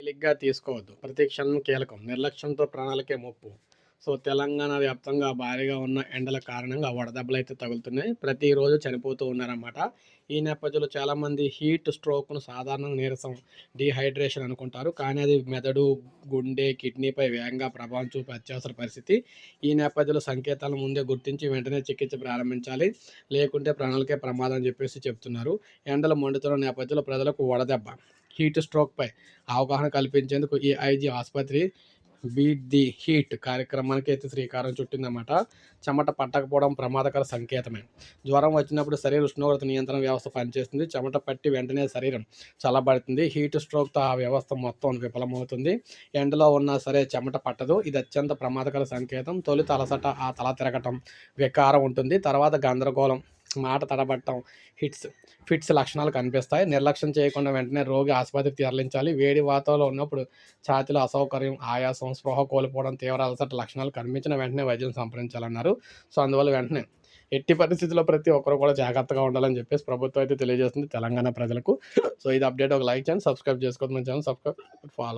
తేలిగ్గా తీసుకోవద్దు. ప్రతి క్షణం కీలకం. నిర్లక్ష్యంతో ప్రాణాలకే ముప్పు. సో, తెలంగాణ వ్యాప్తంగా భారీగా ఉన్న ఎండల కారణంగా వడదెబ్బలైతే తగులుతున్నాయి. ప్రతిరోజు చనిపోతూ ఉన్నారన్నమాట. ఈ నేపథ్యంలో చాలామంది హీట్ స్ట్రోక్‌ను సాధారణంగా నీరసం, డీహైడ్రేషన్ అనుకుంటారు. కానీ అది మెదడు, గుండె, కిడ్నీపై వేగంగా ప్రభావం చూపే అత్యవసర పరిస్థితి. ఈ నేపథ్యంలో సంకేతాలను ముందే గుర్తించి వెంటనే చికిత్స ప్రారంభించాలి. లేకుంటే ప్రాణాలకే ప్రమాదం అని చెప్పేసి చెప్తున్నారు. ఎండలు మండుతున్న నేపథ్యంలో ప్రజలకు వడదెబ్బ, హీట్ స్ట్రోక్‌పై అవగాహన కల్పించేందుకు ఈ ఐజీ ఆసుపత్రి బీట్ ది హీట్ కార్యక్రమానికి అయితే శ్రీకారం చుట్టిందన్నమాట. చెమట పట్టకపోవడం ప్రమాదకర సంకేతమే. జ్వరం వచ్చినప్పుడు శరీర ఉష్ణోగ్రత నియంత్రణ వ్యవస్థ పనిచేస్తుంది. చెమట పట్టి వెంటనే శరీరం చల్లబడుతుంది. హీట్ స్ట్రోక్తో ఆ వ్యవస్థ మొత్తం విఫలమవుతుంది. ఎండలో ఉన్నా సరే చెమట పట్టదు. ఇది అత్యంత ప్రమాదకర సంకేతం. తొలుత అలసట, ఆ తల తిరగటం, వికారం ఉంటుంది. తర్వాత గందరగోళం, మాట తడబడటం, ఫిట్స్ లక్షణాలు కనిపిస్తాయి. నిర్లక్ష్యం చేయకుండా వెంటనే రోగి ఆసుపత్రికి తరలించాలి. వేడి వాతావరణంలో ఉన్నప్పుడు ఛాతీలో అసౌకర్యం, ఆయాసం, స్పృహ కోల్పోవడం, తీవ్ర అలసట లక్షణాలు కనిపించిన వెంటనే వైద్యం సంప్రదించాలన్నారు. సో, అందువల్ల వెంటనే ఎట్టి పరిస్థితుల్లో ప్రతి ఒక్కరు కూడా జాగ్రత్తగా ఉండాలని చెప్పేసి ప్రభుత్వం అయితే తెలియజేస్తుంది తెలంగాణ ప్రజలకు. సో, ఇది అప్డేట్. ఒక లైక్ చేయండి, సబ్స్క్రైబ్ చేసుకోవద్దు. మన ఛానల్ సబ్స్క్రైబ్, ఫాలో